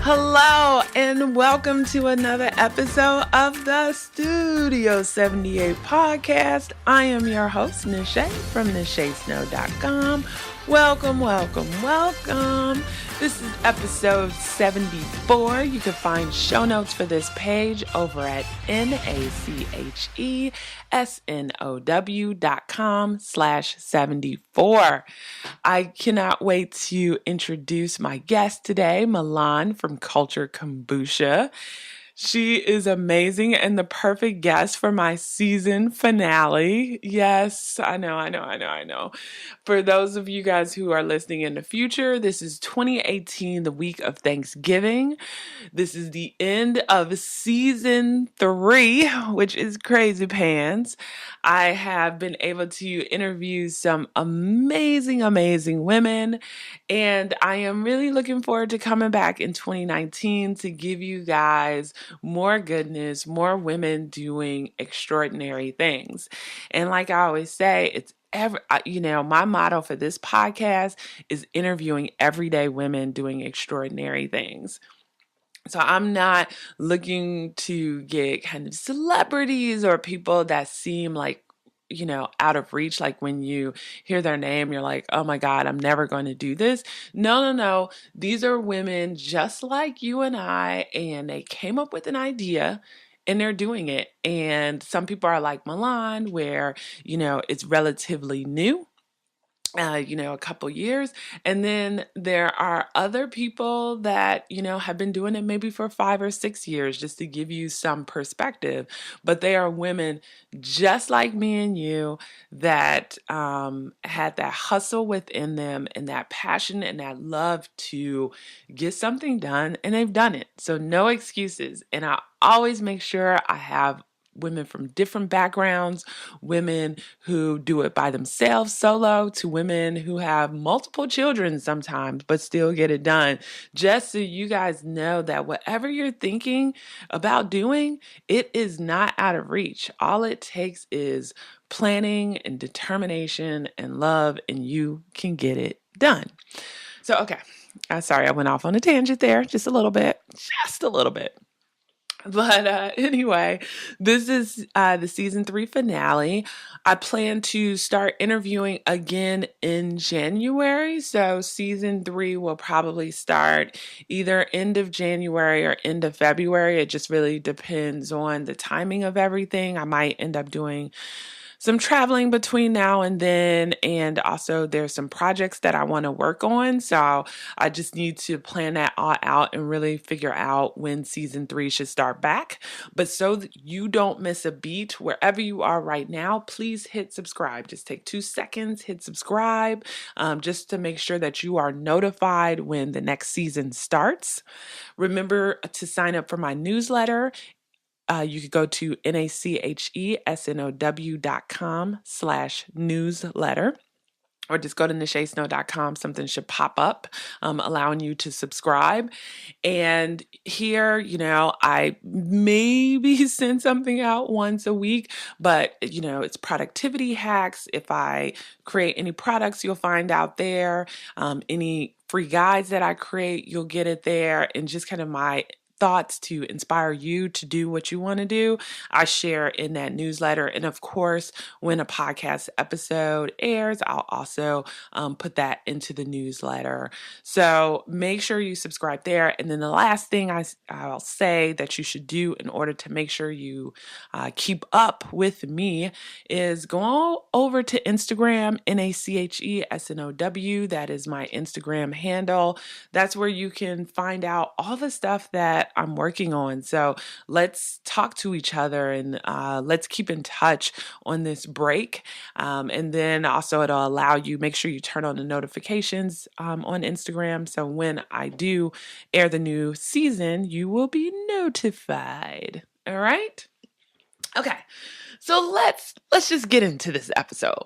Hello and welcome to another episode of the Studio 78 podcast. I am your host, Nache from NacheSnow.com. Welcome, welcome, welcome. This is episode 74. You can find show notes for this page over at NacheSnow.com/74. I cannot wait to introduce my guest today, Milan from Cultured Kombucha. She is amazing and the perfect guest for my season finale. Yes, I know. For those of you guys who are listening in the future, this is 2018, the week of Thanksgiving. This is the end of season 3, which is crazy pants. I have been able to interview some amazing women, and I am really looking forward to coming back in 2019 to give you guys more goodness, more women doing extraordinary things. And like I always say, it's my motto for this podcast is interviewing everyday women doing extraordinary things. So I'm not looking to get kind of celebrities or people that seem like, out of reach. Like when you hear their name, you're like, oh my God, I'm never going to do this. No. These are women just like you and I, and they came up with an idea and they're doing it. And some people are like Milan, where, it's relatively new. A couple years. And then there are other people that, have been doing it maybe for 5 or 6 years, just to give you some perspective. But they are women just like me and you that had that hustle within them and that passion and that love to get something done, and they've done it. So no excuses. And I always make sure I have women from different backgrounds, women who do it by themselves solo, to women who have multiple children sometimes, but still get it done. Just so you guys know that whatever you're thinking about doing, it is not out of reach. All it takes is planning and determination and love, and you can get it done. So, okay. Sorry, I went off on a tangent there, just a little bit. But anyway, this is the season 3 finale. I plan to start interviewing again in January. So season 3 will probably start either end of January or end of February. It just really depends on the timing of everything. I might end up doing some traveling between now and then, and also there's some projects that I want to work on. So I just need to plan that all out and really figure out when season 3 should start back. But so that you don't miss a beat, wherever you are right now, please hit subscribe. Just take 2 seconds, hit subscribe, just to make sure that you are notified when the next season starts. Remember to sign up for my newsletter. You could go to NacheSnow.com/newsletter, or just go to NacheSnow.com. Something should pop up, allowing you to subscribe. And here, I maybe send something out once a week, but, it's productivity hacks. If I create any products, you'll find out there. Any free guides that I create, you'll get it there. And just kind of my thoughts to inspire you to do what you want to do, I share in that newsletter. And of course, when a podcast episode airs, I'll also put that into the newsletter. So make sure you subscribe there. And then the last thing I'll say that you should do in order to make sure you keep up with me is go over to Instagram, NacheSnow. That is my Instagram handle. That's where you can find out all the stuff that I'm working on. So let's talk to each other, and let's keep in touch on this break. And then also it'll allow you, make sure you turn on the notifications on Instagram. So when I do air the new season, you will be notified. All right? Okay. So let's just get into this episode.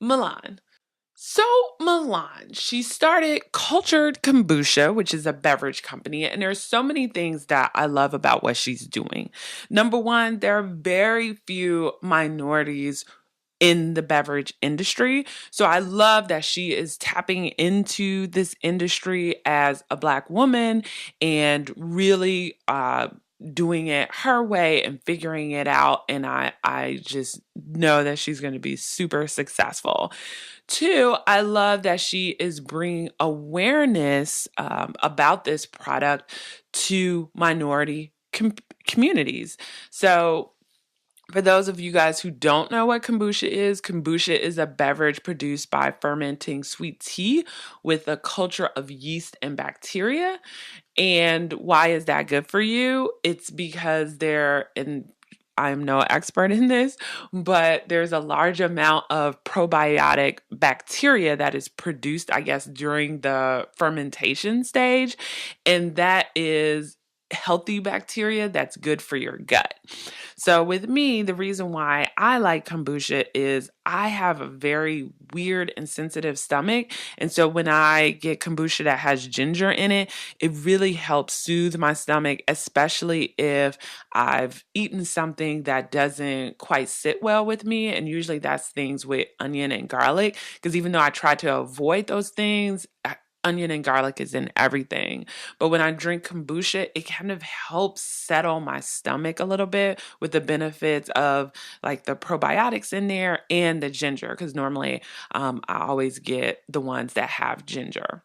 Milan. So Milan, she started Cultured Kombucha, which is a beverage company, and there's so many things that I love about what she's doing. Number one, there are very few minorities in the beverage industry. So I love that she is tapping into this industry as a Black woman and really doing it her way and figuring it out. And I just know that she's going to be super successful. Two, I love that she is bringing awareness about this product to minority communities. So, for those of you guys who don't know what kombucha is a beverage produced by fermenting sweet tea with a culture of yeast and bacteria. And why is that good for you? It's because and I'm no expert in this, but there's a large amount of probiotic bacteria that is produced, I guess, during the fermentation stage. And that is healthy bacteria that's good for your gut. So with me, the reason why I like kombucha is I have a very weird and sensitive stomach. And so when I get kombucha that has ginger in it, it really helps soothe my stomach, especially if I've eaten something that doesn't quite sit well with me. And usually that's things with onion and garlic, because even though I try to avoid those things, onion and garlic is in everything. But when I drink kombucha, it kind of helps settle my stomach a little bit with the benefits of like the probiotics in there and the ginger, because normally I always get the ones that have ginger.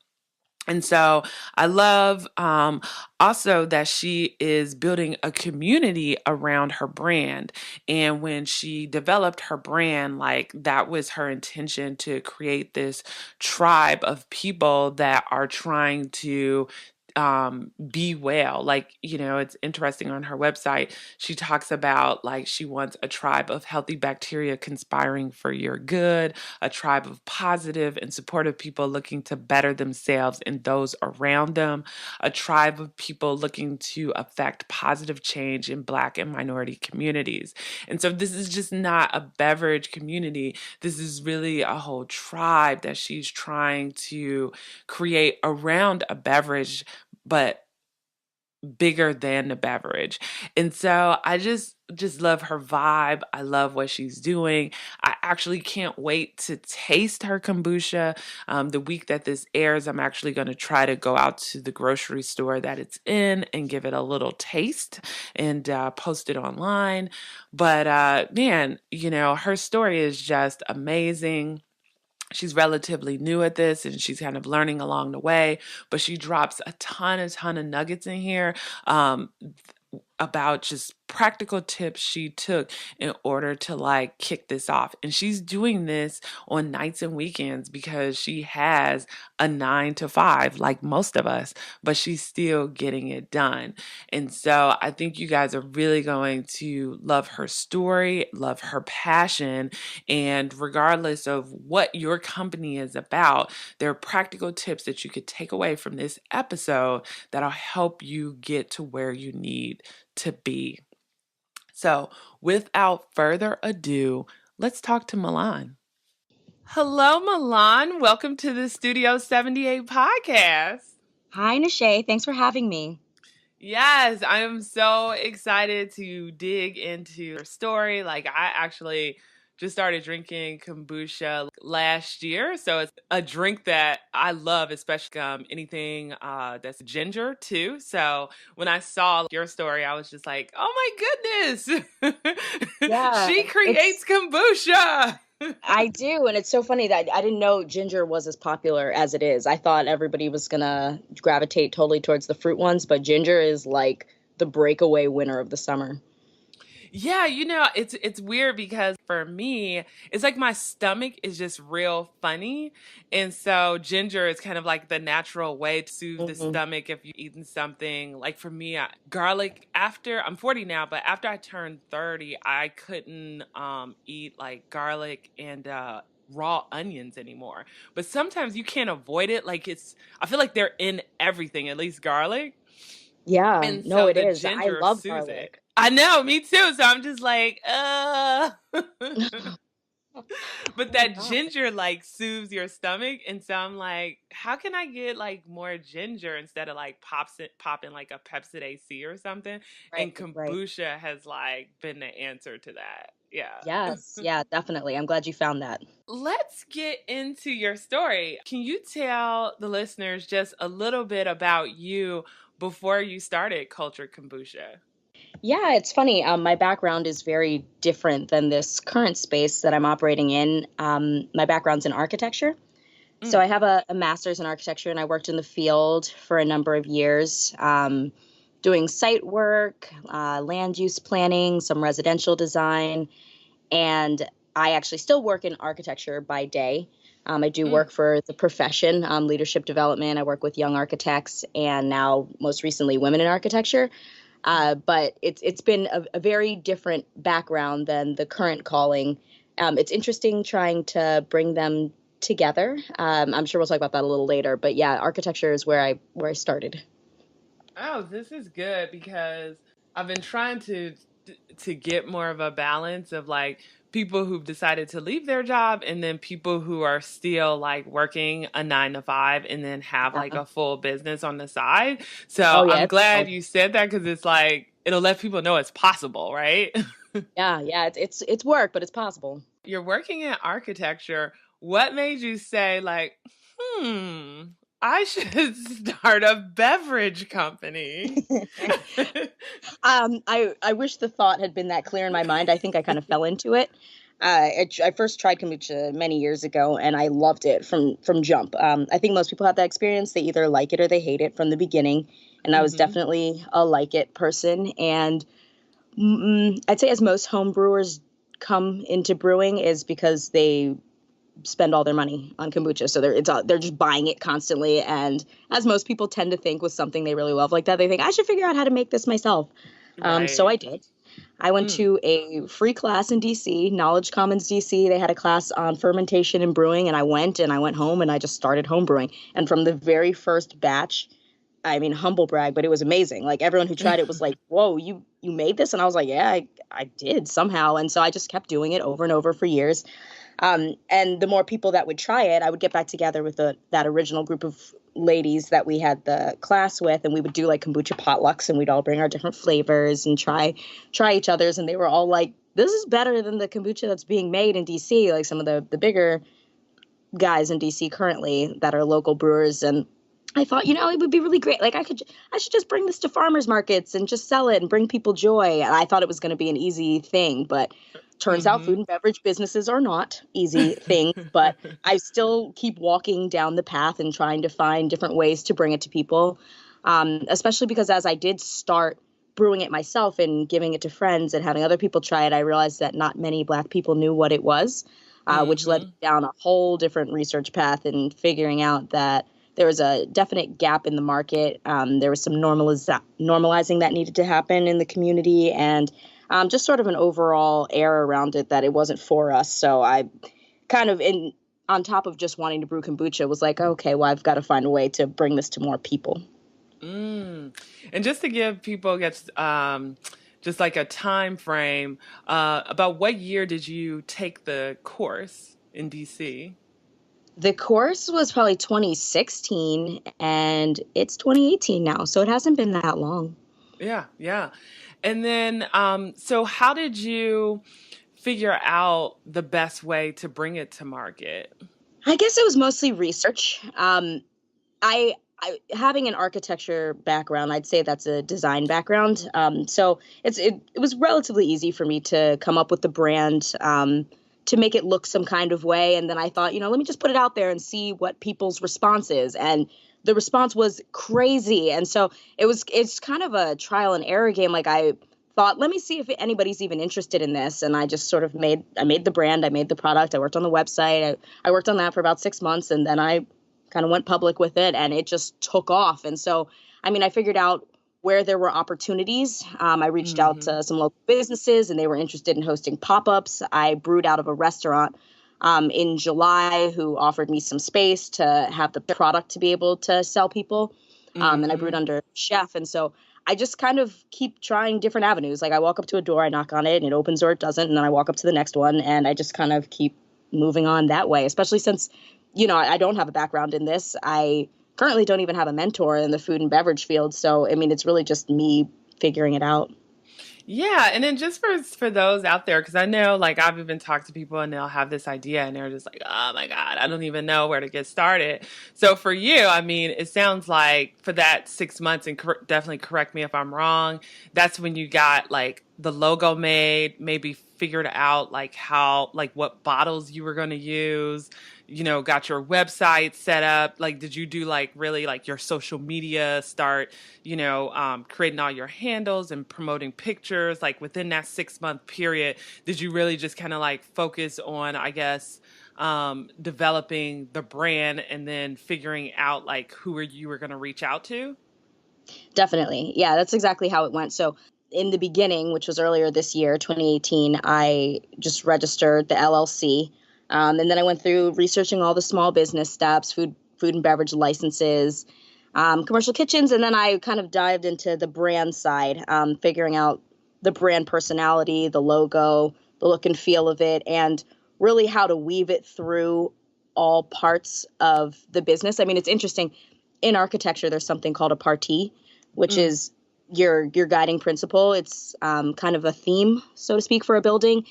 And so I love also that she is building a community around her brand. And when she developed her brand, like that was her intention to create this tribe of people that are trying to be well. Like, it's interesting on her website. She talks about like she wants a tribe of healthy bacteria conspiring for your good, a tribe of positive and supportive people looking to better themselves and those around them, a tribe of people looking to affect positive change in Black and minority communities. And so this is just not a beverage community. This is really a whole tribe that she's trying to create around a beverage, but bigger than the beverage. And so I just love her vibe. I love what she's doing. I actually can't wait to taste her kombucha. The week that this airs, I'm actually going to try to go out to the grocery store that it's in and give it a little taste and post it online. But man, her story is just amazing. She's relatively new at this and she's kind of learning along the way, but she drops a ton of nuggets in here about just practical tips she took in order to like kick this off. And she's doing this on nights and weekends because she has a 9 to 5 like most of us, but she's still getting it done. And so I think you guys are really going to love her story, love her passion, and regardless of what your company is about, there are practical tips that you could take away from this episode that'll help you get to where you need to be. So, without further ado, let's talk to Milan. Hello, Milan. Welcome to the Studio 78 podcast. Hi, Nache. Thanks for having me. Yes, I am so excited to dig into your story. Like, I actually just started drinking kombucha last year. So it's a drink that I love, especially anything that's ginger too. So when I saw your story, I was just like, oh my goodness, Yeah, she creates it's kombucha. I do, and it's so funny that I didn't know ginger was as popular as it is. I thought everybody was gonna gravitate totally towards the fruit ones, but ginger is like the breakaway winner of the summer. Yeah, it's weird because for me, it's like my stomach is just real funny. And so ginger is kind of like the natural way to soothe the Hmm. stomach if you've eaten something. Like for me, garlic after I'm 40 now, but after I turned 30, I couldn't eat like garlic and raw onions anymore. But sometimes you can't avoid it. I feel like they're in everything, at least garlic. Yeah, And no, so it the is. I ginger love soothes it. garlic. I know, me too. So I'm just like, but Oh my that God. ginger like soothes your stomach. And so I'm like, how can I get like more ginger instead of like popping like a Pepsid AC or something? Right, And right. kombucha has like been the answer to that. Yeah. Yes, yeah, definitely. I'm glad you found that. Let's get into your story. Can you tell the listeners just a little bit about you before you started Cultured Kombucha? Yeah, it's funny. My background is very different than this current space that I'm operating in. My background's in architecture. So Mm, I have a master's in architecture, and I worked in the field for a number of years, doing site work, land use planning, some residential design. And I actually still work in architecture by day. I do mm. work for the profession, leadership development. I work with young architects and now most recently women in architecture. But it's been a very different background than the current calling. It's interesting trying to bring them together. I'm sure we'll talk about that a little later. But yeah, architecture is where I started. Oh, this is good because I've been trying to get more of a balance of like people who've decided to leave their job and then people who are still like working a 9 to 5 and then have like Yeah. a full business on the side. So Oh I'm yeah. glad you said that because it's like it'll let people know it's possible, right? Yeah, yeah. It's work, but it's possible. You're working in architecture. What made you say like, hmm, I should start a beverage company? I wish the thought had been that clear in my mind. I think I kind of fell into it. I first tried kombucha many years ago, and I loved it from jump. I think most people have that experience. They either like it or they hate it from the beginning, and I was Hmm. definitely a like it person. And I'd say as most home brewers come into brewing is because they spend all their money on kombucha. So they're just buying it constantly. And as most people tend to think with something they really love like that, they think I should figure out how to make this myself. So I Right. did. I went Mm. to a free class in DC, Knowledge Commons DC. They had a class on fermentation and brewing, and I went home and I just started home brewing. And from the very first batch, I mean, humble brag, but it was amazing. Like everyone who tried it was like, "Whoa, you made this?" And I was like, "Yeah, I did somehow." And so I just kept doing it over and over for years. And the more people that would try it, I would get back together with that original group of ladies that we had the class with, and we would do like kombucha potlucks, and we'd all bring our different flavors and try each other's, and they were all like, "This is better than the kombucha that's being made in DC." Like some of the bigger guys in DC currently that are local brewers, and I thought, it would be really great. Like I should just bring this to farmers markets and just sell it and bring people joy. And I thought it was going to be an easy thing, but turns out food Mhm. and beverage businesses are not easy things. But I still keep walking down the path and trying to find different ways to bring it to people. Especially because as I did start brewing it myself and giving it to friends and having other people try it, I realized that not many Black people knew what it was, which led Mhm. down a whole different research path and figuring out that there was a definite gap in the market. There was some normalizing that needed to happen in the community, and just sort of an overall air around it that it wasn't for us. So I kind of on top of just wanting to brew kombucha was like, okay, well, I've got to find a way to bring this to more people. Mm. And just to give people gets just like a time frame, about what year did you take the course in DC? The course was probably 2016 and it's 2018 now, so it hasn't been that long. Yeah, yeah. And then so how did you figure out the best way to bring it to market? I guess it was mostly research. I having an architecture background, I'd say that's a design background. So it was relatively easy for me to come up with the brand, to make it look some kind of way. And then I thought, let me just put it out there and see what people's response is. And the response was crazy. And so it's kind of a trial and error game. Like I thought, let me see if anybody's even interested in this. And I just sort of made the brand, I made the product, I worked on the website, I worked on that for about 6 months, and then I kind of went public with it and it just took off. And so, I mean, I figured out where there were opportunities. I reached out Mhm. to some local businesses and they were interested in hosting pop-ups. I brewed out of a restaurant in July who offered me some space to have the product to be able to sell people. And I brewed Mhm. under chef. And so I just kind of keep trying different avenues. Like I walk up to a door, I knock on it and it opens or it doesn't. And then I walk up to the next one and I just kind of keep moving on that way, especially since I don't have a background in this. I currently don't even have a mentor in the food and beverage field. So, I mean, it's really just me figuring it out. Yeah, and then just for those out there, because I know like I've even talked to people and they'll have this idea and they're just like, oh my God, I don't even know where to get started. So for you, I mean, it sounds like for that 6 months, and definitely correct me if I'm wrong, that's when you got like the logo made, maybe figured out like how like what bottles you were going to use, got your website set up. Like, did you do like really like your social media start? Creating all your handles and promoting pictures, like within that 6 month period, did you really just kind of like focus on, I guess, developing the brand and then figuring out like you were going to reach out to? Definitely. Yeah, that's exactly how it went. So in the beginning, which was earlier this year, 2018, I just registered the LLC. And then I went through researching all the small business steps, food and beverage licenses, commercial kitchens. And then I kind of dived into the brand side, figuring out the brand personality, the logo, the look and feel of it, and really how to weave it through all parts of the business. I mean, it's interesting. In architecture, there's something called a partie, which Mm. is your guiding principle. It's kind of a theme, so to speak, for a building.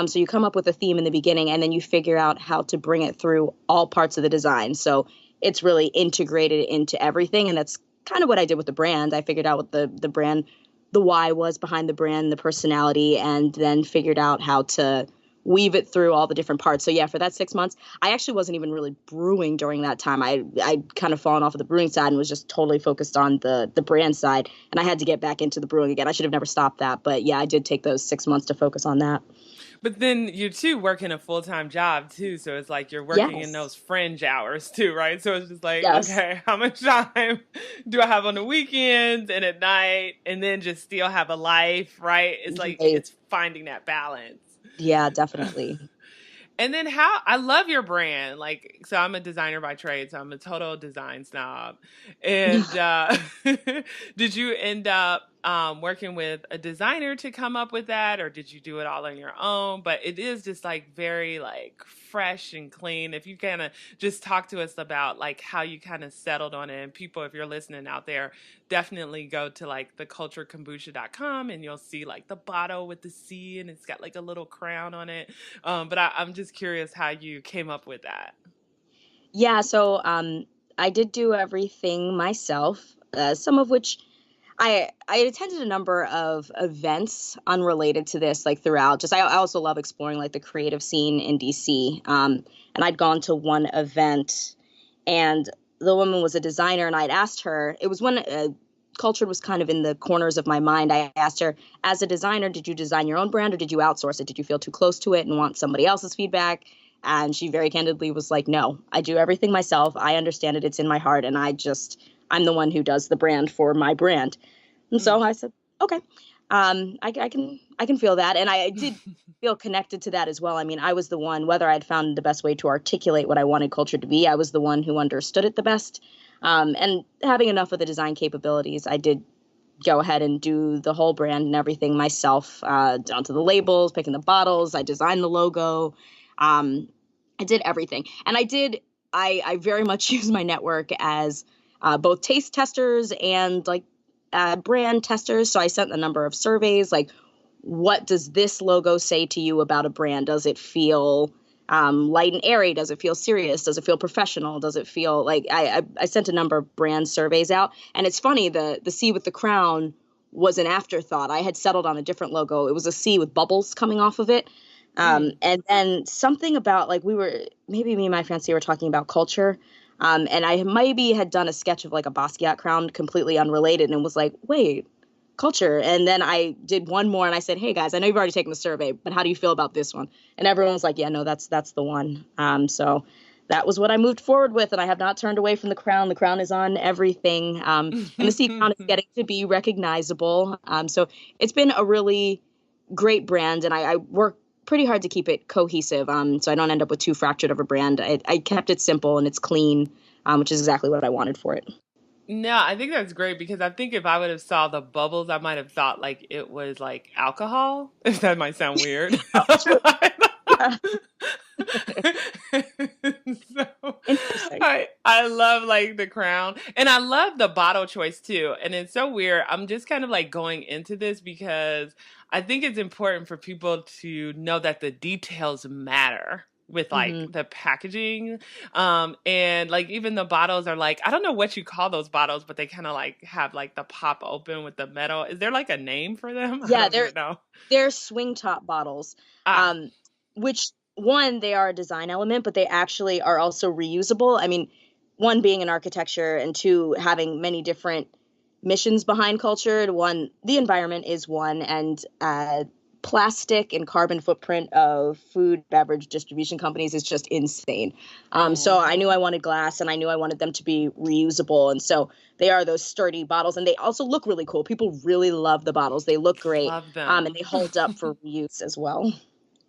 So you come up with a theme in the beginning, and then you figure out how to bring it through all parts of the design. So it's really integrated into everything, and that's kind of what I did with the brand. I figured out what the brand, the why was behind the brand, the personality, and then figured out how to weave it through all the different parts. So yeah, for that 6 months, I actually wasn't even really brewing during that time. I kind of fallen off of the brewing side and was just totally focused on the brand side. And I had to get back into the brewing again. I should have never stopped that, but yeah, I did take those 6 months to focus on that. But then you too working a full-time job too, so it's like you're working in Yes. those fringe hours too, right? So it's just like, Yes. okay, how much time do I have on the weekends and at night, and then just still have a life, right? It's like Right. it's finding that balance. Yeah, definitely. And then how I love your brand. Like, so I'm a designer by trade, so I'm a total design snob. And did you end up working with a designer to come up with that, or did you do it all on your own? But it is just like very like fresh and clean. If you kind of just talk to us about like how you kind of settled on it, and people, if you're listening out there, definitely go to like the culturedkombucha.com and you'll see like the bottle with the C and it's got like a little crown on it. I'm just curious how you came up with that. Yeah, so I did do everything myself, some of which I attended a number of events unrelated to this, like throughout. I also love exploring like the creative scene in DC. And I'd gone to one event, and the woman was a designer, and I'd asked her. It was when culture was kind of in the corners of my mind. I asked her, as a designer, did you design your own brand or did you outsource it? Did you feel too close to it and want somebody else's feedback? And she very candidly was like, no, I do everything myself. I understand it. It's in my heart. And I'm the one who does the brand for my brand. And Mm. so I said, okay, I can feel that. And I did feel connected to that as well. I mean, I was the one, whether I'd found the best way to articulate what I wanted culture to be, I was the one who understood it the best. And having enough of the design capabilities, I did go ahead and do the whole brand and everything myself, down to the labels, picking the bottles. I designed the logo. Um, I did everything. And I very much use my network as both taste testers and like brand testers. So I sent a number of surveys like, what does this logo say to you about a brand? Does it feel light and airy? Does it feel serious? Does it feel professional? Does it feel like I sent a number of brand surveys out? And it's funny, the C with the crown was an afterthought. I had settled on a different logo. It was a C with bubbles coming off of it. Mm. And then something about like maybe me and my fiance were talking about culture. And I maybe had done a sketch of like a Basquiat crown completely unrelated and was like, wait, culture. And then I did one more and I said, hey guys, I know you've already taken the survey, but how do you feel about this one? And everyone was like, yeah, no, that's the one. So that was what I moved forward with. And I have not turned away from the crown. The crown is on everything. And the C crown is getting to be recognizable. So it's been a really great brand. And I work pretty hard to keep it cohesive. So I don't end up with too fractured of a brand. I kept it simple and it's clean, which is exactly what I wanted for it. No, I think that's great because I think if I would have saw the bubbles, I might have thought like it was like alcohol. If that might sound weird. Oh, true. Yeah. So Interesting. I I love like the crown. And I love the bottle choice too. And it's so weird. I'm just kind of like going into this because I think it's important for people to know that the details matter with like Hmm. the packaging. And like even the bottles are like, I don't know what you call those bottles, but they kind of like have like the pop open with the metal. Is there like a name for them? I Yeah, don't even know. they're swing top bottles, Ah, um, which one, they are a design element, but they actually are also reusable. I mean, one being in architecture, and two having many different missions behind culture. One, the environment is one, and plastic and carbon footprint of food beverage distribution companies is just insane. So I knew oh, I wanted glass, and I knew I wanted them to be reusable, and so they are those sturdy bottles, and they also look really cool. People really love the bottles. They look great, love and them. they hold up for reuse as well.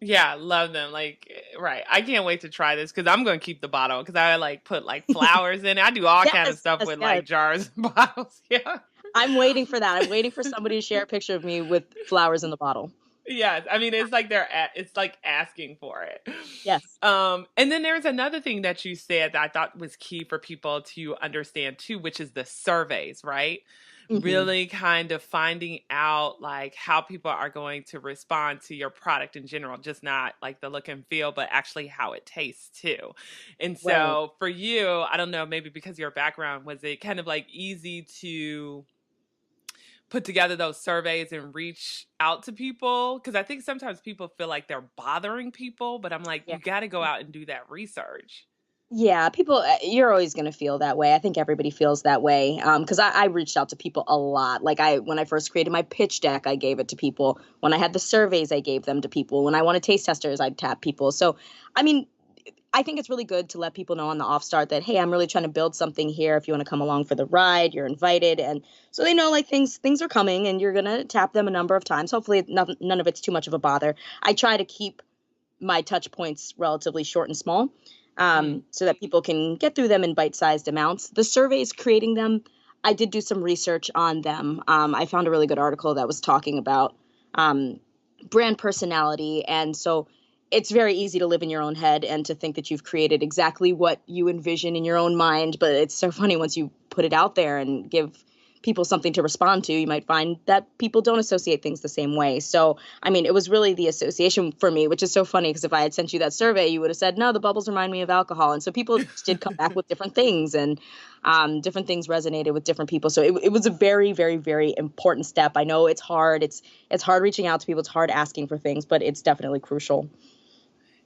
Yeah, love them. Like, right. I can't wait to try this because I'm gonna keep the bottle because I like put like flowers in it. I do all kind of Yes, stuff yes, with yes. like jars and bottles. Yeah. I'm waiting for that. I'm waiting for somebody to share a picture of me with flowers in the bottle. Yes. I mean, it's like it's like asking for it. Yes. And then there's another thing that you said that I thought was key for people to understand too, which is the surveys, right? Hmm. Really kind of finding out like how people are going to respond to your product in general, just not like the look and feel, but actually how it tastes too. And Right. so for you, I don't know, maybe because of your background, was it kind of like easy to put together those surveys and reach out to people? Because I think sometimes people feel like they're bothering people, but I'm like, Yeah. you got to go out and do that research. Yeah, people, you're always going to feel that way. I think everybody feels that way. Because I reached out to people a lot. Like when I first created my pitch deck, I gave it to people. When I had the surveys, I gave them to people. When I wanted taste testers, I'd tap people. So, I mean, I think it's really good to let people know on the off start that, hey, I'm really trying to build something here. If you want to come along for the ride, you're invited. And so they know like things are coming, and you're going to tap them a number of times. Hopefully none of it's too much of a bother. I try to keep my touch points relatively short and small, Mm-hmm. so that people can get through them in bite-sized amounts. The surveys, creating them, I did do some research on them. I found a really good article that was talking about um, brand personality. And so it's very easy to live in your own head and to think that you've created exactly what you envision in your own mind. But it's so funny once you put it out there and give people something to respond to, you might find that people don't associate things the same way. So, I mean, it was really the association for me, which is so funny because if I had sent you that survey, you would have said, no, the bubbles remind me of alcohol. And so people did come back with different things, and different things resonated with different people. So it was a very, very, very important step. I know it's hard. It's hard reaching out to people. It's hard asking for things, but it's definitely crucial.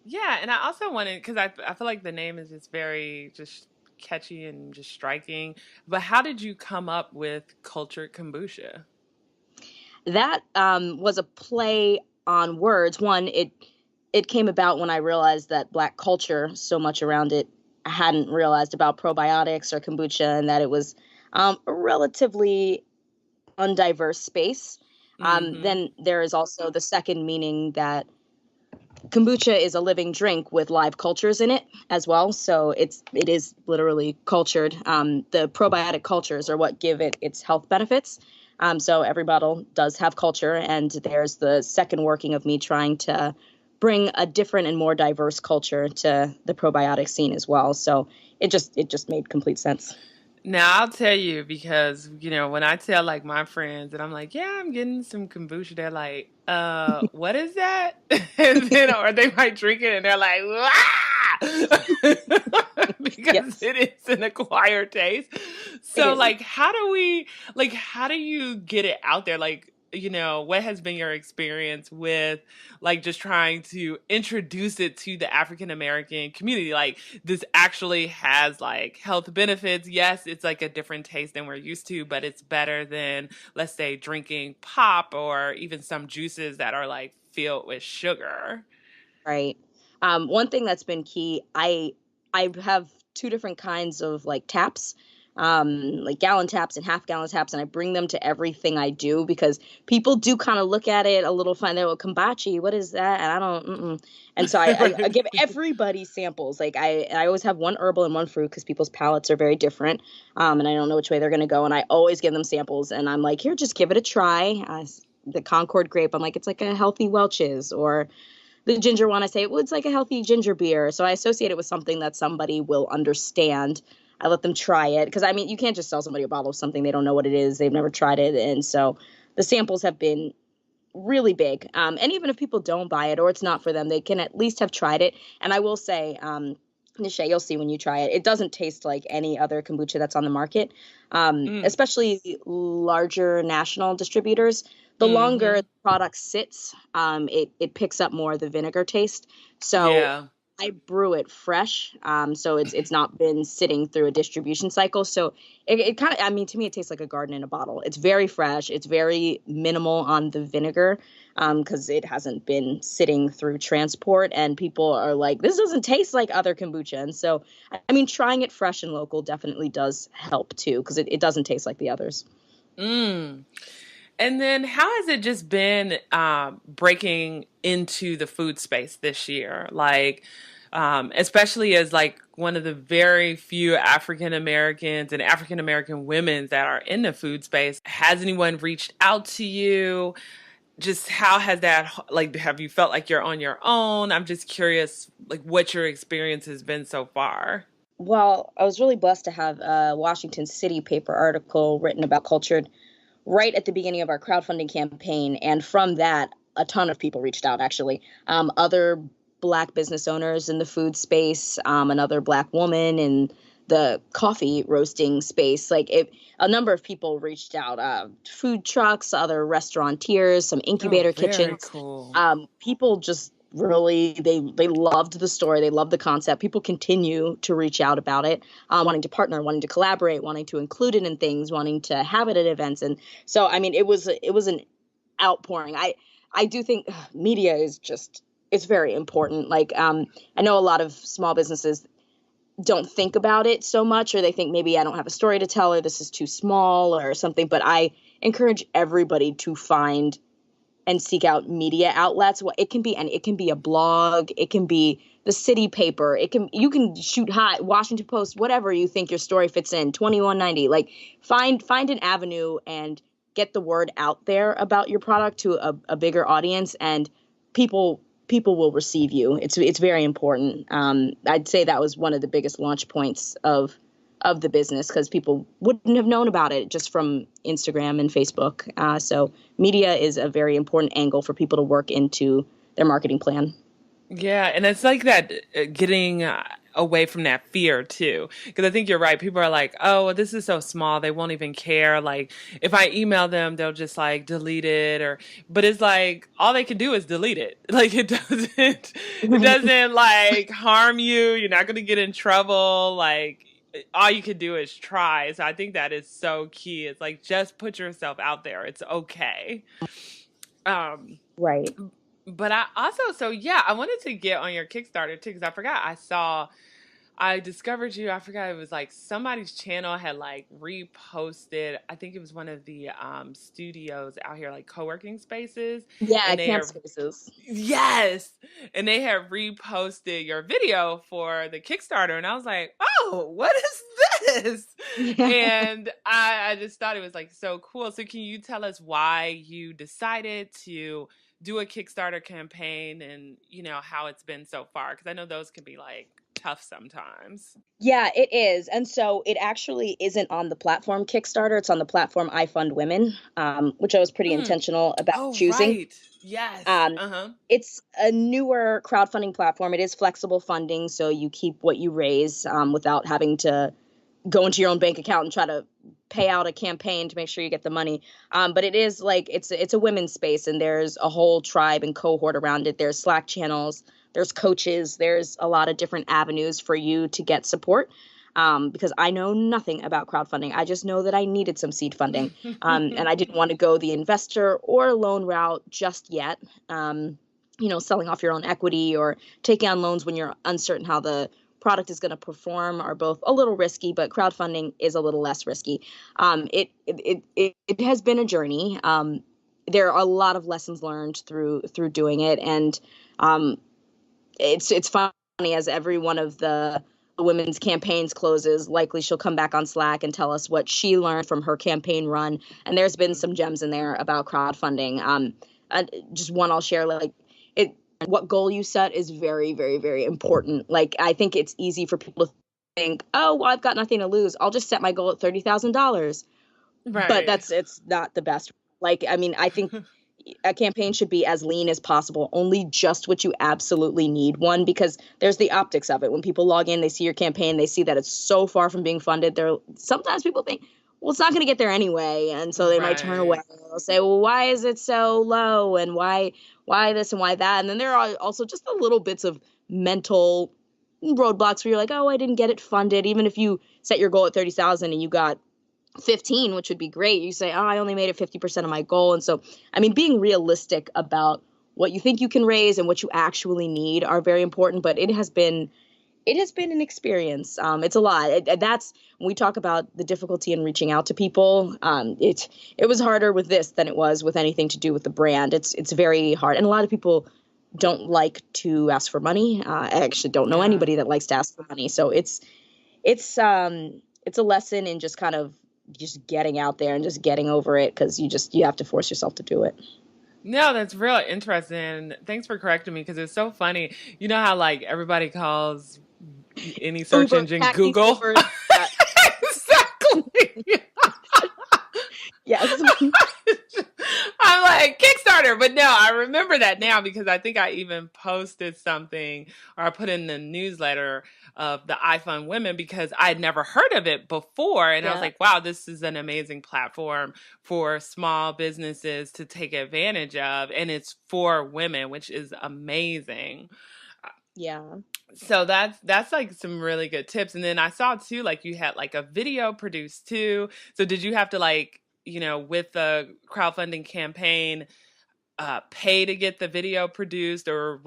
Yeah, and I also wanted because I feel like the name is just very just catchy and just striking. But how did you come up with Cultured Kombucha? That was a play on words. One, it came about when I realized that Black culture, so much around it, I hadn't realized about probiotics or kombucha, and that it was a relatively undiverse space. Mm-hmm. Then there is also the second meaning that kombucha is a living drink with live cultures in it as well. So it is literally cultured. The probiotic cultures are what give it its health benefits. So every bottle does have culture, and there's the second working of me trying to bring a different and more diverse culture to the probiotic scene as well. So it just made complete sense. Now I'll tell you because when I tell like my friends and I'm like, yeah, I'm getting some kombucha, they're like, what is that? And then or they might drink it and they're like, because Yes. it is an acquired taste. It So is. like, how do you get it out there? Like, what has been your experience with like just trying to introduce it to the African American community? Like this actually has like health benefits. Yes, it's like a different taste than we're used to, but it's better than let's say drinking pop or even some juices that are like filled with sugar. Right. One thing that's been key, I have two different kinds of like taps, like gallon taps and half gallon taps, and I bring them to everything I do because people do kind of look at it a little funny. They're like, kombachi, what is that? And I don't, and so I give everybody samples. Like I always have one herbal and one fruit because people's palates are very different, and I don't know which way they're gonna go. And I always give them samples, and I'm like, here, just give it a try. The Concord grape, I'm like, it's like a healthy Welch's, or the ginger one, I say, well, it's like a healthy ginger beer. So I associate it with something that somebody will understand. I let them try it because I mean, you can't just sell somebody a bottle of something they don't know what it is. They've never tried it, and so the samples have been really big. And even if people don't buy it or it's not for them, they can at least have tried it. And I will say, Nache, you'll see when you try it, it doesn't taste like any other kombucha that's on the market, Mm. especially larger national distributors. The longer Mm-hmm. the product sits, it picks up more of the vinegar taste. So Yeah. I brew it fresh, so it's not been sitting through a distribution cycle. So it kind of, I mean, to me, it tastes like a garden in a bottle. It's very fresh. It's very minimal on the vinegar, because it hasn't been sitting through transport. And people are like, this doesn't taste like other kombucha. And so, I mean, trying it fresh and local definitely does help too, because it doesn't taste like the others. Mm. And then how has it just been breaking into the food space this year? Like, especially as like one of the very few African Americans and African American women that are in the food space. Has anyone reached out to you? Just how has that, like, have you felt like you're on your own? I'm just curious, like, what your experience has been so far. Well, I was really blessed to have a Washington City paper article written about Cultured right at the beginning of our crowdfunding campaign. And from that, a ton of people reached out, actually. Other Black business owners in the food space, another Black woman in the coffee roasting space. A number of people reached out, food trucks, other restaurateurs, some Oh, incubator very kitchens. cool. People just really they loved the story, they loved the concept. People continue to reach out about it, wanting to partner, wanting to collaborate, wanting to include it in things, wanting to have it at events. And so I mean, it was an outpouring. I do think media is just, it's very important. I know a lot of small businesses don't think about it so much, or they think maybe I don't have a story to tell, or this is too small or something. But I encourage everybody to find and seek out media outlets. Well, it can be, and it can be a blog, it can be the city paper, you can shoot high, Washington Post, whatever you think your story fits in, 2190. Like, find an avenue and get the word out there about your product to a bigger audience, and people will receive you. It's very important. I'd say that was one of the biggest launch points of the business, because people wouldn't have known about it just from Instagram and Facebook. So media is a very important angle for people to work into their marketing plan. Yeah, and it's like that, getting away from that fear too. Because I think you're right. People are like, "Oh, well, this is so small; they won't even care." Like, if I email them, they'll just like delete it, or. But it's like all they can do is delete it. Like, it doesn't like harm you. You're not going to get in trouble. Like, all you can do is try. So I think that is so key. It's like just put yourself out there. It's okay. Um, Right. but I also, so yeah, I wanted to get on your Kickstarter too, because I forgot I discovered you. I forgot it was like somebody's channel had like reposted. I think it was one of the studios out here, like co-working spaces, Yeah, and they camp are, spaces. yes, and they have reposted your video for the Kickstarter, and I was like, oh, what is this? Yeah. And I just thought it was like so cool. So can you tell us why you decided to do a Kickstarter campaign, and how it's been so far? Because I know those can be like tough sometimes. Yeah, it is. And so it actually isn't on the platform Kickstarter. It's on the platform I Fund Women, which I was pretty Mm. intentional about Oh, choosing. right. Yes. Um, Uh-huh. it's a newer crowdfunding platform. It is flexible funding, so you keep what you raise, without having to go into your own bank account and try to pay out a campaign to make sure you get the money. But it is like, it's a women's space, and there's a whole tribe and cohort around it. There's Slack channels, there's coaches, there's a lot of different avenues for you to get support. Because I know nothing about crowdfunding. I just know that I needed some seed funding, and I didn't want to go the investor or loan route just yet. Selling off your own equity or taking on loans when you're uncertain how the product is going to perform are both a little risky, but crowdfunding is a little less risky. It has been a journey. There are a lot of lessons learned through doing it, and it's funny, as every one of the women's campaigns closes, likely she'll come back on Slack and tell us what she learned from her campaign run. And there's been some gems in there about crowdfunding. Just one I'll share, like, it what goal you set is very, very, very important. Like, I think it's easy for people to think, oh, well, I've got nothing to lose. I'll just set my goal at $30,000. But Right. it's not the best. Like, I mean, I think a campaign should be as lean as possible, only just what you absolutely need. One, because there's the optics of it. When people log in, they see your campaign, they see that it's so far from being funded. Sometimes people think, well, it's not going to get there anyway, and so they might turn away. Right. They'll say, well, why is it so low, and why this and why that? And then there are also just the little bits of mental roadblocks where you're like, oh, I didn't get it funded. Even if you set your goal at 30,000 and you got 15, which would be great, you say, oh, I only made it 50% of my goal. And so, I mean, being realistic about what you think you can raise and what you actually need are very important. But it has been an experience. It's a lot. That's when we talk about the difficulty in reaching out to people. It was harder with this than it was with anything to do with the brand. It's very hard, and a lot of people don't like to ask for money. I actually don't know Yeah. anybody that likes to ask for money. So it's a lesson in just kind of just getting out there and just getting over it, because you have to force yourself to do it. No, that's real interesting. Thanks for correcting me because it's so funny. You know how like everybody calls any search Uber, engine taxis, Google? Ubers. Yeah. Exactly. Yes. I'm like Kickstarter, but no, I remember that now because I think I even posted something or I put in the newsletter of the iFund Women because I had never heard of it before. And I was Yeah. like, wow, this is an amazing platform for small businesses to take advantage of. And it's for women, which is amazing. Yeah. So that's like some really good tips. And then I saw too, like you had like a video produced too. So did you have to like, with the crowdfunding campaign, pay to get the video produced, or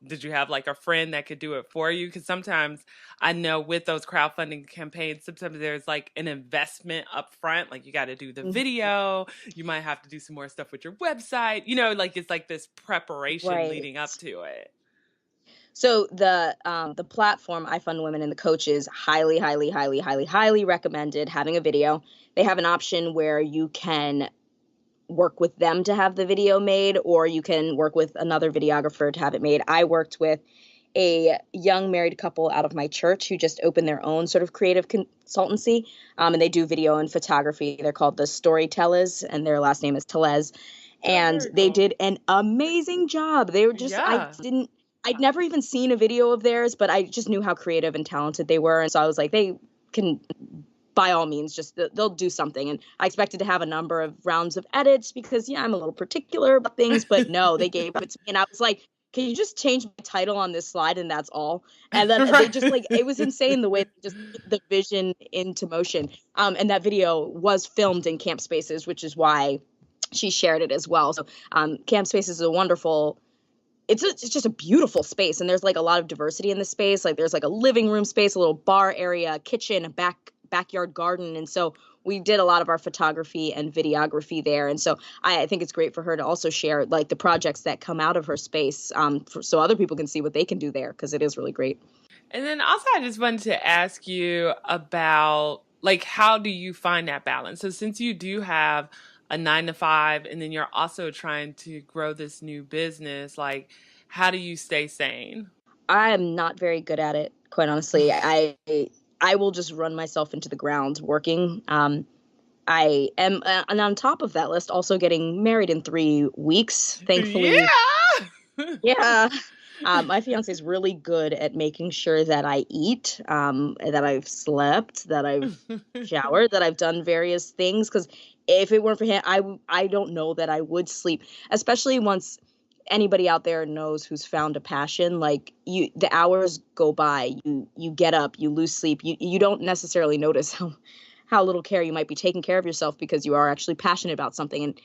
did you have like a friend that could do it for you? Because sometimes I know with those crowdfunding campaigns, sometimes there's like an investment up front, like you got to do the Mhm. video, you might have to do some more stuff with your website, like it's like this preparation Right. leading up to it. So the platform I Fund Women and the coaches highly, highly, highly, highly, highly recommended having a video. They have an option where you can work with them to have the video made, or you can work with another videographer to have it made. I worked with a young married couple out of my church who just opened their own sort of creative consultancy, and they do video and photography. They're called the Storytellers, and their last name is Telez. Oh, And very they cool. did an amazing job. They were just, Yeah. I'd never even seen a video of theirs, but I just knew how creative and talented they were. And so I was like, they can, by all means, just they'll do something. And I expected to have a number of rounds of edits because, yeah, I'm a little particular about things, but no, they gave it to me. And I was like, can you just change my title on this slide and that's all? And then they just like, it was insane the way they just put the vision into motion. And that video was filmed in Camp Spaces, which is why she shared it as well. So Camp Spaces is a wonderful, it's just a beautiful space, and there's like a lot of diversity in the space. Like there's like a living room space, a little bar area, kitchen, a backyard garden. And so we did a lot of our photography and videography there. And so I think it's great for her to also share like the projects that come out of her space, so other people can see what they can do there, because it is really great. And then also, I just wanted to ask you about like, how do you find that balance? So, since you do have a 9 to 5, and then you're also trying to grow this new business, like, how do you stay sane? I am not very good at it, quite honestly. I will just run myself into the ground working. I am, and on top of that list, also getting married in 3 weeks. Thankfully, Yeah. yeah. My fiance is really good at making sure that I eat, that I've slept, that I've showered, that I've done various things. Because if it weren't for him, I don't know that I would sleep, especially once anybody out there knows who's found a passion. Like the hours go by, you get up, you lose sleep, you don't necessarily notice how little care you might be taking care of yourself because you are actually passionate about something. And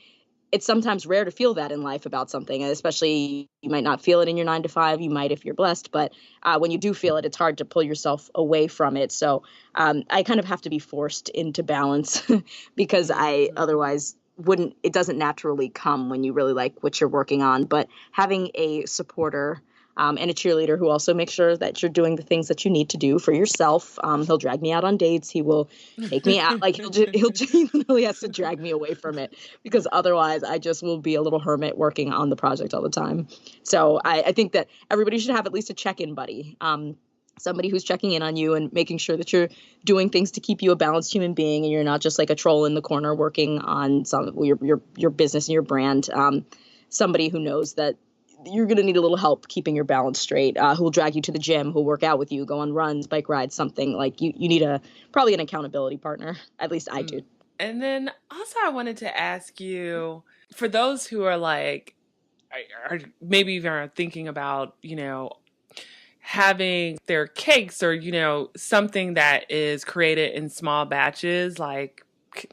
it's sometimes rare to feel that in life about something, and especially you might not feel it in your 9 to 5. You might if you're blessed, but when you do feel it, it's hard to pull yourself away from it. So I kind of have to be forced into balance because I Mhm. otherwise wouldn't. It doesn't naturally come when you really like what you're working on. But having a supporter, and a cheerleader who also makes sure that you're doing the things that you need to do for yourself. He'll drag me out on dates. He will take me out. Like he'll genuinely has to drag me away from it, because otherwise I just will be a little hermit working on the project all the time. So I think that everybody should have at least a check-in buddy. somebody who's checking in on you and making sure that you're doing things to keep you a balanced human being and you're not just like a troll in the corner working on your business and your brand. Somebody who knows that you're going to need a little help keeping your balance straight, who will drag you to the gym, who'll work out with you, go on runs, bike rides, something like you need probably an accountability partner. At least I do. And then also I wanted to ask you, for those who are like, are maybe even are thinking about, having their cakes or, something that is created in small batches, like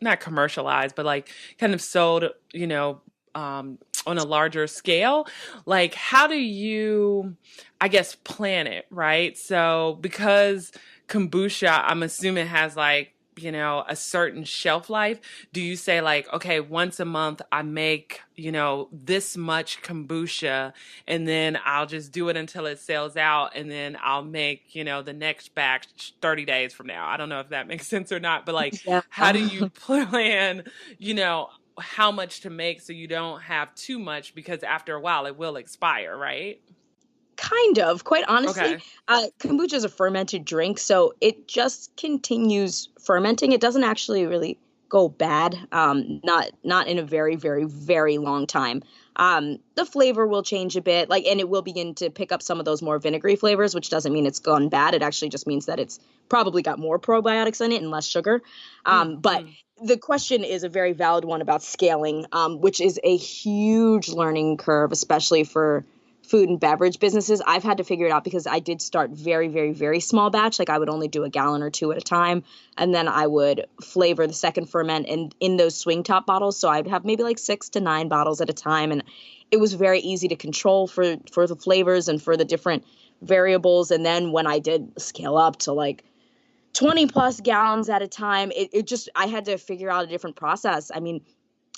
not commercialized, but like kind of sold, on a larger scale. Like, how do you, I guess, plan it, right? So, because kombucha, I'm assuming has like, a certain shelf life. Do you say like, okay, once a month I make, this much kombucha and then I'll just do it until it sells out and then I'll make, the next batch 30 days from now. I don't know if that makes sense or not, but like, Yeah. how do you plan, how much to make so you don't have too much because after a while it will expire, right? Kind of, quite honestly. Okay. Kombucha is a fermented drink, so it just continues fermenting. It doesn't actually really go bad, not in a very, very, very long time. The flavor will change a bit, and it will begin to pick up some of those more vinegary flavors, which doesn't mean it's gone bad. It actually just means that it's probably got more probiotics in it and less sugar. But the question is a very valid one about scaling, which is a huge learning curve, especially for food and beverage businesses. I've had to figure it out because I did start very, very, very small batch. Like I would only do a gallon or two at a time. And then I would flavor the second ferment in those swing top bottles. So I'd have maybe like 6 to 9 bottles at a time. And it was very easy to control for the flavors and for the different variables. And then when I did scale up to like 20 plus gallons at a time, I had to figure out a different process. I mean,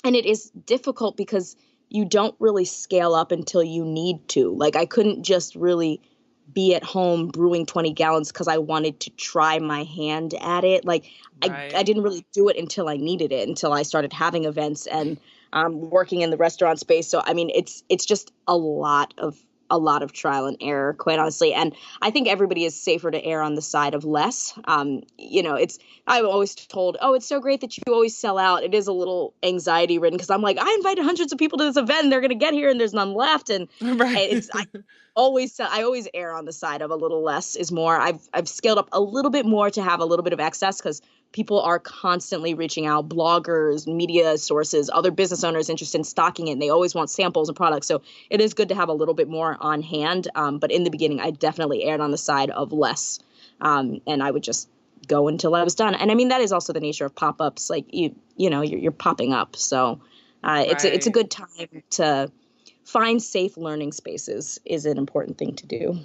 and it is difficult because you don't really scale up until you need to. Like I couldn't just really be at home brewing 20 gallons because I wanted to try my hand at it. Like Right. I didn't really do it until I needed it, until I started having events and working in the restaurant space. So I mean, it's just a lot of trial and error, quite honestly. And I think everybody is safer to err on the side of less. I'm always told, oh, it's so great that you always sell out. It is a little anxiety ridden because I'm like, I invited hundreds of people to this event and they're going to get here and there's none left. And Right. I always err on the side of a little less is more. I've scaled up a little bit more to have a little bit of excess because people are constantly reaching out, bloggers, media sources, other business owners interested in stocking it. And they always want samples and products. So it is good to have a little bit more on hand. But in the beginning, I definitely erred on the side of less. And I would just go until I was done. And I mean, that is also the nature of pop-ups. Like you're popping up. So it's a good time to find safe learning spaces is an important thing to do.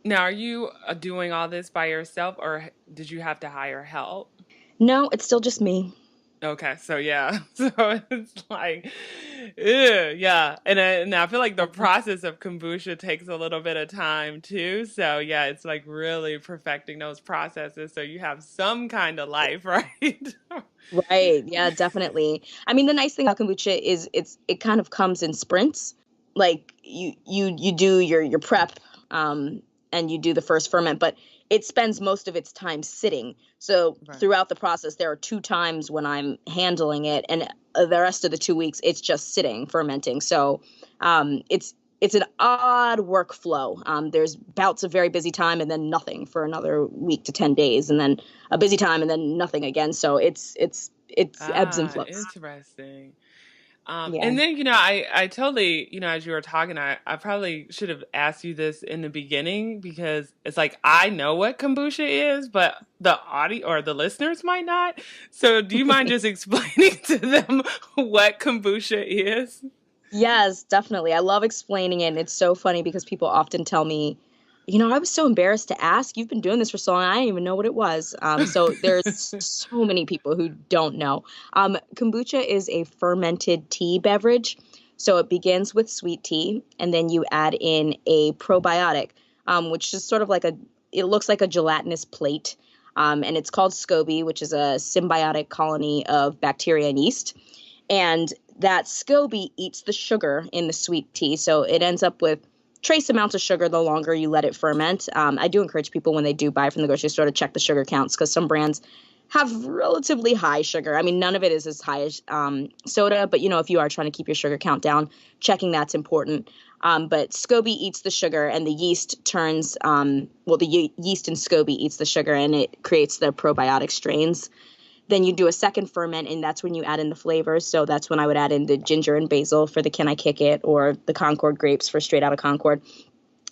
Now, are you doing all this by yourself or did you have to hire help? No, it's still just me. Okay, so yeah, so it's like, yeah, and I feel like the process of kombucha takes a little bit of time too. So yeah, it's like really perfecting those processes so you have some kind of life, right? Right. Yeah, definitely. I mean, the nice thing about kombucha is it kind of comes in sprints. Like you do your prep, and you do the first ferment, but it spends most of its time sitting. So Right. throughout the process, there are 2 times when I'm handling it, and the rest of the 2 weeks, it's just sitting, fermenting. So it's an odd workflow. There's bouts of very busy time and then nothing for another week to 10 days, and then a busy time and then nothing again. So it's ebbs and Ah, flows. interesting. Yeah. And then, I totally, as you were talking, I probably should have asked you this in the beginning because it's like I know what kombucha is, but the audio or the listeners might not. So do you mind just explaining to them what kombucha is? Yes, definitely. I love explaining it. And it's so funny because people often tell me, I was so embarrassed to ask. You've been doing this for so long. I didn't even know what it was. So there's so many people who don't know. Kombucha is a fermented tea beverage. So it begins with sweet tea, and then you add in a probiotic, which is sort of it looks like a gelatinous plate. And it's called SCOBY, which is a symbiotic colony of bacteria and yeast. And that SCOBY eats the sugar in the sweet tea. So it ends up with trace amounts of sugar the longer you let it ferment. I do encourage people when they do buy from the grocery store to check the sugar counts, because some brands have relatively high sugar. I mean, none of it is as high as soda, but if you are trying to keep your sugar count down, checking that's important. But SCOBY eats the sugar, and the yeast turns, the yeast in SCOBY eats the sugar, and it creates the probiotic strains. Then you do a second ferment, and that's when you add in the flavors. So that's when I would add in the ginger and basil for the Can I Kick It, or the Concord grapes for Straight Outta Concord.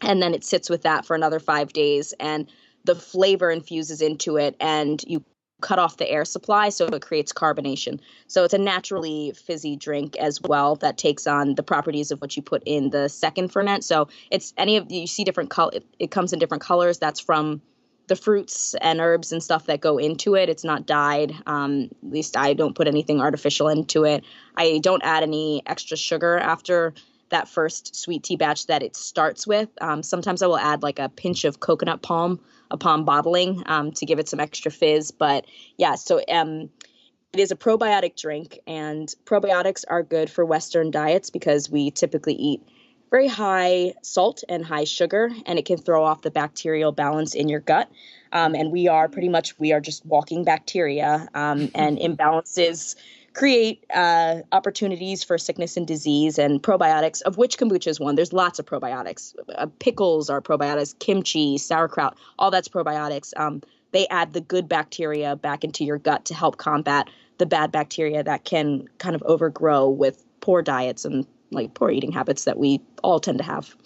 And then it sits with that for another 5 days, and the flavor infuses into it, and you cut off the air supply, so it creates carbonation. So it's a naturally fizzy drink as well that takes on the properties of what you put in the second ferment. So it's you see different color. It comes in different colors. That's from the fruits and herbs and stuff that go into it. It's not dyed. At least I don't put anything artificial into it. I don't add any extra sugar after that first sweet tea batch that it starts with. Sometimes I will add like a pinch of coconut palm upon bottling to give it some extra fizz. But yeah, so it is a probiotic drink, and probiotics are good for Western diets because we typically eat very high salt and high sugar, and it can throw off the bacterial balance in your gut. And we are just walking bacteria, and imbalances create opportunities for sickness and disease. And probiotics, of which kombucha is one. There's lots of probiotics. Pickles are probiotics, kimchi, sauerkraut, all that's probiotics. They add the good bacteria back into your gut to help combat the bad bacteria that can kind of overgrow with poor diets and like poor eating habits that we all tend to have.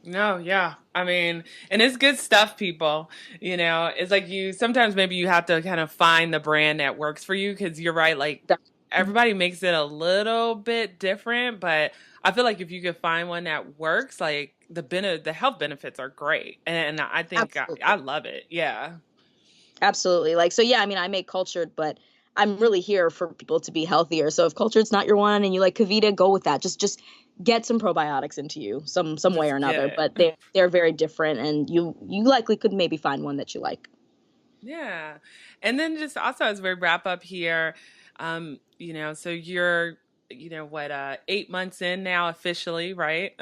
No, yeah. I mean, and it's good stuff, people. It's like sometimes maybe you have to kind of find the brand that works for you, because you're right. Like, everybody makes it a little bit different, but I feel like if you could find one that works, like the health benefits are great. And I think I love it. Yeah. Absolutely. Like, so yeah, I mean, I make Cultured, but I'm really here for people to be healthier. So if Cultured's not your one and you like Kavita, go with that. Just get some probiotics into you some way or another. But they're very different, and you likely could maybe find one that you like. Yeah. And then just also as we wrap up here, so you're, 8 months in now officially, right?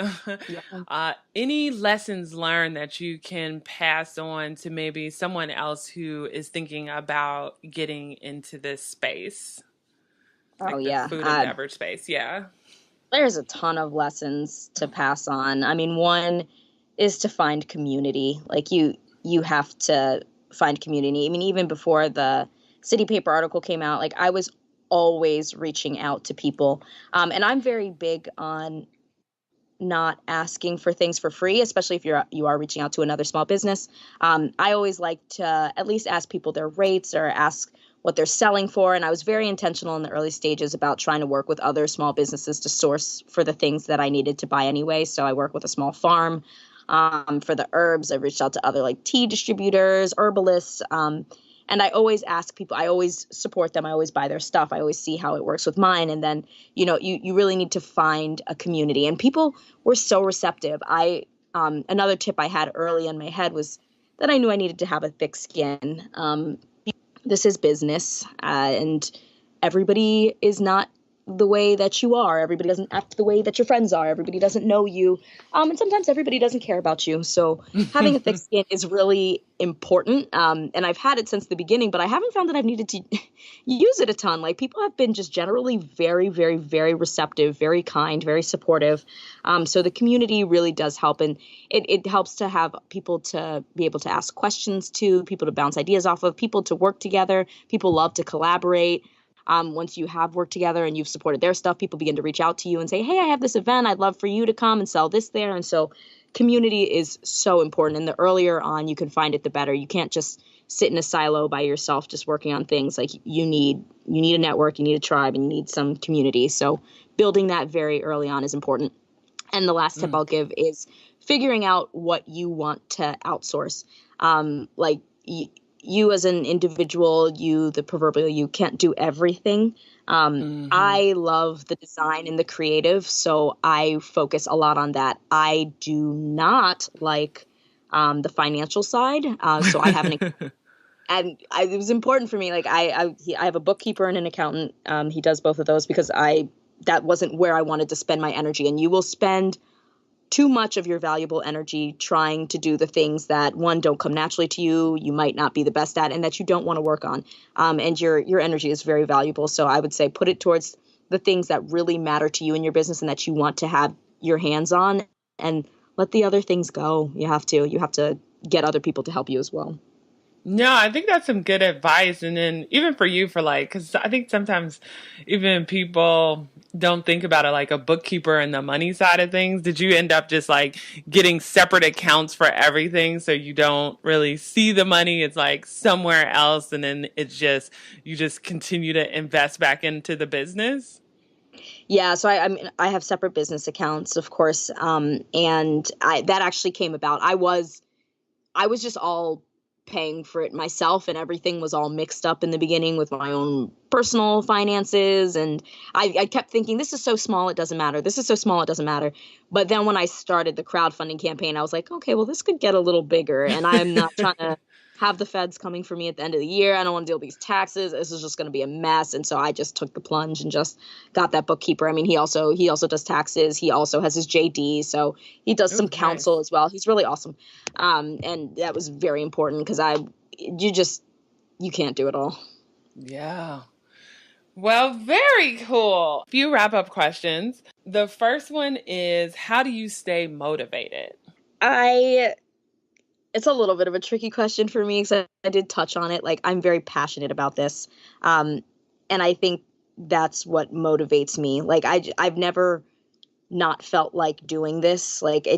Yeah. Any lessons learned that you can pass on to maybe someone else who is thinking about getting into this space, Oh like the yeah. food and beverage space? Yeah. There's a ton of lessons to pass on. I mean, one is to find community. Like you have to find community. I mean, even before the City Paper article came out, like I was always reaching out to people. And I'm very big on not asking for things for free, especially if you are reaching out to another small business. I always like to at least ask people their rates or ask what they're selling for. And I was very intentional in the early stages about trying to work with other small businesses to source for the things that I needed to buy anyway. So I work with a small farm. For the herbs, I've reached out to other like tea distributors, herbalists. And I always ask people, I always support them. I always buy their stuff. I always see how it works with mine. And then, you really need to find a community. And people were so receptive. Another tip I had early in my head was that I knew I needed to have a thick skin. This is business, and everybody is not the way that you are. Everybody doesn't act the way that your friends are. Everybody doesn't know you. And sometimes everybody doesn't care about you. So having a thick skin is really important. And I've had it since the beginning, but I haven't found that I've needed to use it a ton. Like, people have been just generally very, very, very receptive, very kind, very supportive. So the community really does help. And it helps to have people to be able to ask questions to, people to bounce ideas off of, people to work together. People love to collaborate. Once you have worked together and you've supported their stuff, people begin to reach out to you and say, hey, I have this event. I'd love for you to come and sell this there. And so community is so important. And the earlier on you can find it, the better. You can't just sit in a silo by yourself, just working on things. Like, you need a network, you need a tribe, and you need some community. So building that very early on is important. And the last tip I'll give is figuring out what you want to outsource. You as an individual, the proverbial you, can't do everything. I love the design and the creative, so I focus a lot on that. I do not like the financial side, so I haven't. And it was important for me. Like, I have a bookkeeper and an accountant. He does both of those because that wasn't where I wanted to spend my energy. And you will spend too much of your valuable energy trying to do the things that, one, don't come naturally to you, you might not be the best at, and that you don't want to work on. And your energy is very valuable. So I would say put it towards the things that really matter to you in your business and that you want to have your hands on, and let the other things go. You have to get other people to help you as well. No, I think that's some good advice. And then even for you, for like, because I think sometimes even people don't think about it like a bookkeeper and the money side of things. Did you end up just like getting separate accounts for everything so you don't really see the money? It's like somewhere else. And then it's just, you just continue to invest back into the business? Yeah, so I mean, I have separate business accounts, of course, and that actually came about. I was just all paying for it myself, and everything was all mixed up in the beginning with my own personal finances. And I kept thinking, this is so small, it doesn't matter. This is so small, it doesn't matter. But then when I started the crowdfunding campaign, I was like, okay, well, this could get a little bigger. And I'm not trying to have the feds coming for me at the end of the year. I don't want to deal with these taxes. This is just going to be a mess. And so I just took the plunge and just got that bookkeeper. I mean, he also does taxes. He also has his JD. So he does Oh, some nice. counsel as well. He's really awesome. And that was very important because you can't do it all. Yeah. Well, very cool. Few wrap up questions. The first one is, how do you stay motivated? I It's a little bit of a tricky question for me because I did touch on it. Like, I'm very passionate about this. Um, and I think that's what motivates me. Like, I've never not felt like doing this. Like,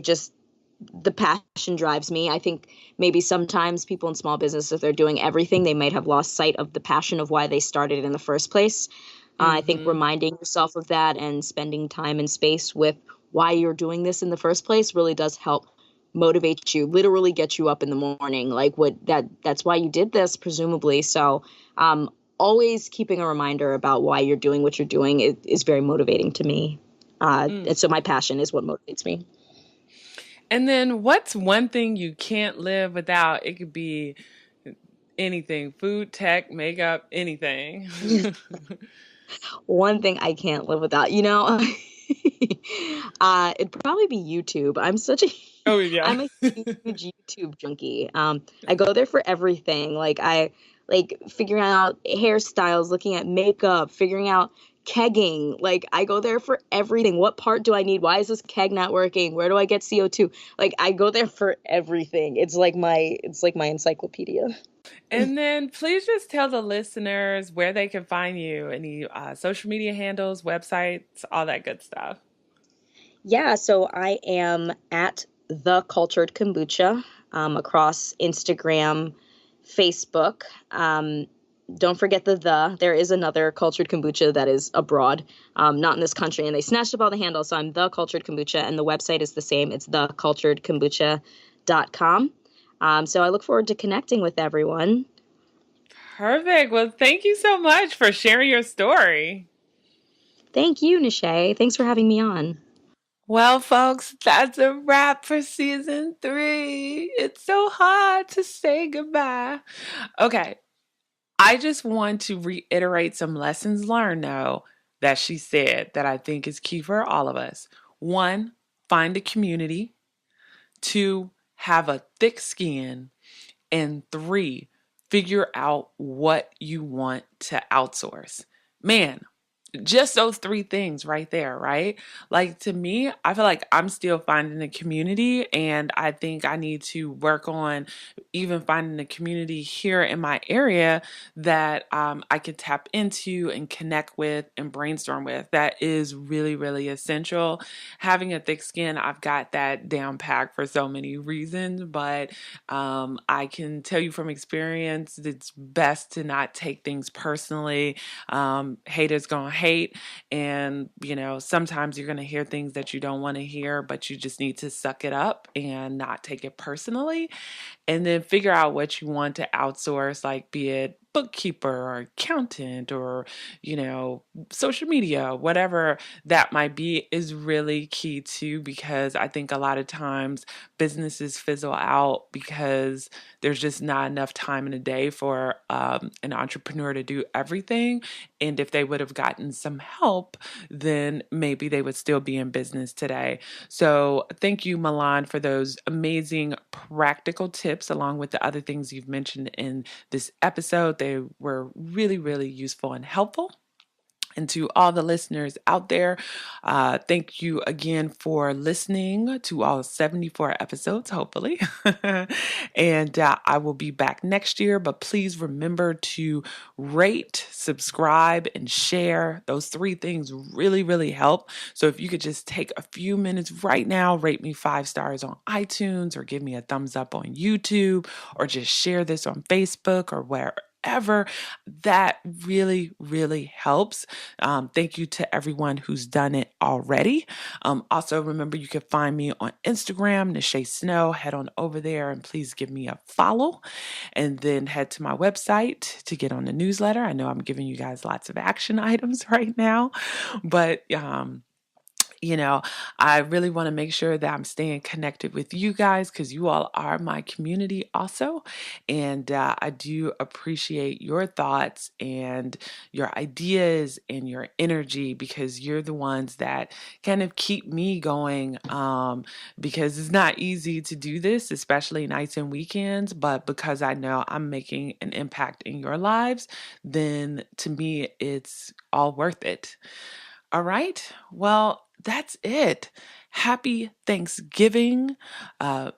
the passion drives me. I think maybe sometimes people in small business, if they're doing everything, they might have lost sight of the passion of why they started in the first place. I think Mm-hmm. reminding yourself of that and spending time and space with why you're doing this in the first place really does help motivate you, literally get you up in the morning. Like, that's why you did this, presumably. So, always keeping a reminder about why you're doing what you're doing is very motivating to me. And so my passion is what motivates me. And then what's one thing you can't live without? It could be anything, food, tech, makeup, anything. One thing I can't live without, it'd probably be YouTube. Oh, yeah. I'm a huge YouTube junkie. I go there for everything. Like, I like figuring out hairstyles, looking at makeup, figuring out kegging. Like, I go there for everything. What part do I need? Why is this keg not working? Where do I get CO2? Like, I go there for everything. It's like my encyclopedia. And then please just tell the listeners where they can find you, any social media handles, websites, all that good stuff. Yeah, so I am at the Cultured Kombucha, across Instagram, Facebook. Don't forget the. There is another Cultured Kombucha that is abroad, not in this country, and they snatched up all the handles. So I'm the Cultured Kombucha, and the website is the same. It's theculturedkombucha.com. So I look forward to connecting with everyone. Perfect. Well, thank you so much for sharing your story. Thank you, Nache. Thanks for having me on. Well, folks, that's a wrap for season 3. It's so hard to say goodbye. Okay, I just want to reiterate some lessons learned, though, that she said that I think is key for all of us. One, find a community. Two, have a thick skin. And three, figure out what you want to outsource. Man, just those 3 things right there, right? Like, to me, I feel like I'm still finding a community, and I think I need to work on even finding a community here in my area that I can tap into and connect with and brainstorm with. That is really, really essential. Having a thick skin, I've got that down packed for so many reasons, but I can tell you from experience, it's best to not take things personally. Haters gonna hate, and sometimes you're gonna hear things that you don't want to hear, but you just need to suck it up and not take it personally, and then figure out what you want to outsource, like be it bookkeeper or accountant or, social media, whatever that might be, is really key too, because I think a lot of times businesses fizzle out because there's just not enough time in a day for an entrepreneur to do everything. And if they would have gotten some help, then maybe they would still be in business today. So thank you, Milan, for those amazing practical tips, along with the other things you've mentioned in this episode. They were really, really useful and helpful. And to all the listeners out there, thank you again for listening to all 74 episodes, hopefully. And I will be back next year, but please remember to rate, subscribe, and share. Those 3 things really, really help. So if you could just take a few minutes right now, rate me 5 stars on iTunes, or give me a thumbs up on YouTube, or just share this on Facebook or wherever. That really, really helps. Thank you to everyone who's done it already. Also, remember, you can find me on Instagram, Nache Snow. Head on over there and please give me a follow. And then head to my website to get on the newsletter. I know I'm giving you guys lots of action items right now, but I really want to make sure that I'm staying connected with you guys, because you all are my community also. And I do appreciate your thoughts and your ideas and your energy, because you're the ones that kind of keep me going, because it's not easy to do this, especially nights and weekends. But because I know I'm making an impact in your lives, then to me, it's all worth it. All right. Well, that's it. Happy Thanksgiving.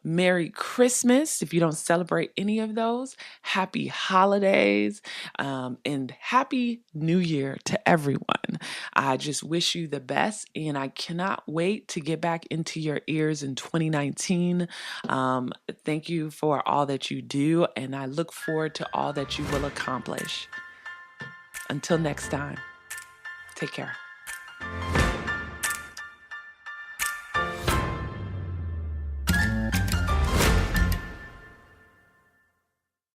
Merry Christmas if you don't celebrate any of those. Happy holidays. And Happy New Year to everyone. I just wish you the best, and I cannot wait to get back into your ears in 2019. Thank you for all that you do, and I look forward to all that you will accomplish. Until next time, take care.